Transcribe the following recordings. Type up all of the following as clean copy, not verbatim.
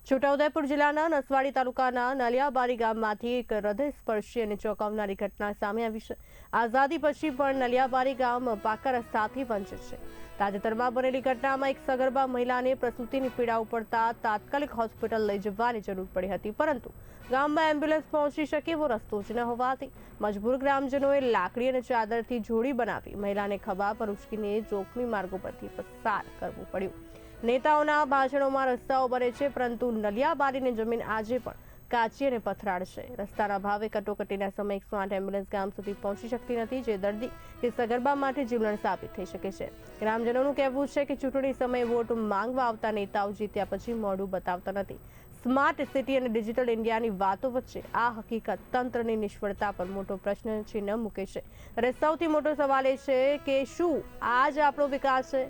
છોટાઉદેપુર જિલ્લાના નસવાડી તાલુકાના નલિયાબારી ગામમાંથી એક હૃદયસ્પર્શી અને ચોંકાવનારી ઘટના સામે આવી છે। આઝાદી પછી પણ નલિયાબારી ગામ પાકા રસ્તાથી વંચિત છે। તાજેતરમાં બનેલી ઘટનામાં એક સગર્ભા મહિલાને પ્રસૂતિની પીડા ઉપડતા તાત્કાલિક હોસ્પિટલ લઈ જવાની જરૂર પડી હતી, પરંતુ ગામમાં એમ્બ્યુલન્સ પહોંચી શકે એવો રસ્તો જ ન હોવાથી મજબૂર ગ્રામજનોએ લાકડી અને ચાદરથી જોડી બનાવી મહિલાને ખભા પર ઉચકીને જોખમી માર્ગો પરથી પસાર કરવું પડ્યું। નેતાઓના ભાષણોમાં રસ્તાઓ બને છે, પરંતુ નલિયાબારીની જમીન આજે પણ કાચી અને પથરાળ છે। રસ્તાના અભાવે કટોકટીના સમયે 108 એમ્બ્યુલન્સ ગામ સુધી પહોંચી શકતી નથી, જે દર્દી કે સગર્ભા માટે જીવલેણ સાબિત થઈ શકે છે। ગ્રામજનોનું કહેવું છે કે ચૂંટણી સમયે વોટ માંગવા આવતા નેતાઓ જીત્યા પછી મોઢું બતાવતા નથી। સ્માર્ટ સિટી અને ડિજિટલ ઇન્ડિયાની વાતો વચ્ચે આ હકીકત તંત્રની નિષ્ફળતા પર મોટો પ્રશ્ન ચિહ્ન મૂકે છે। ત્યારે સૌથી મોટો સવાલ એ છે કે શું આ જ આપણો વિકાસ છે?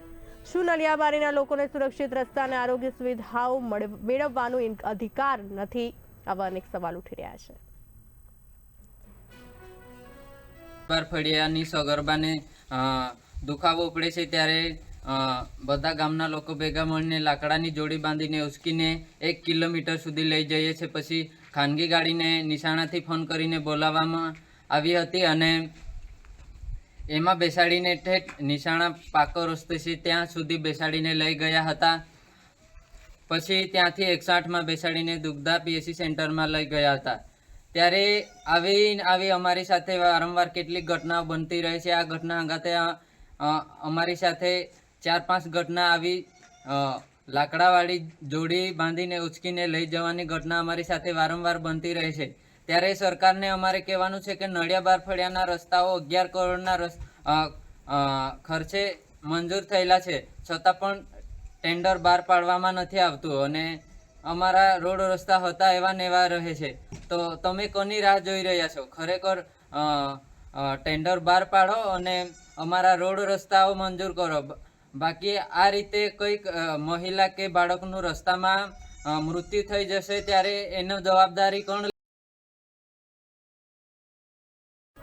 શું નલિયાબારીના લોકોને સુરક્ષિત રસ્તા અને આરોગ્ય સુવિધાઓ મેળવવાનો અધિકાર નથી? આવા અનેક સવાલ ઉઠી રહ્યા છે। ફળિયાની સગર્ભાને દુખાવો ઉપડે છે ત્યારે બધા ગામના લોકો ભેગા મળીને લાકડાની જોડી બાંધીને ઉચકીને 1 કિલોમીટર સુધી લઈ જઈએ છીએ। પછી ખાનગી ગાડીને નિશાણાથી ફોન કરીને બોલાવવામાં આવી હતી અને એમાં બેસાડીને ઠેઠ નિશાણા પાકો રસ્તો છે ત્યાં સુધી બેસાડીને લઈ ગયા હતા। પછી ત્યાંથી 108માં બેસાડીને દુગ્ધા પીએસસી સેન્ટરમાં લઈ ગયા હતા। ત્યારે આવી અમારી સાથે વારંવાર કેટલીક ઘટનાઓ બનતી રહે છે। આ ઘટના અંગાતે અમારી સાથે 4-5 ઘટના આવી લાકડાવાળી જોડી બાંધીને ઉચકીને લઈ જવાની ઘટના અમારી સાથે વારંવાર બનતી રહે છે। ત્યારે સરકારને અમારે કહેવાનું છે કે નળિયાબાર ફળિયાના રસ્તાઓ 11 કરોડના ખર્ચે મંજૂર થયેલા છે, છતાં પણ ટેન્ડર બહાર પાડવામાં નથી આવતું અને અમારા રોડ રસ્તા હતા એવા ને એવા રહે છે। તો તમે કોની રાહ જોઈ રહ્યા છો? ખરેખર ટેન્ડર બહાર પાડો અને અમારા રોડ રસ્તાઓ મંજૂર કરો। બાકી આ રીતે કોઈક મહિલા કે બાળકનું રસ્તામાં મૃત્યુ થઈ જશે ત્યારે એનો જવાબદારી કોણ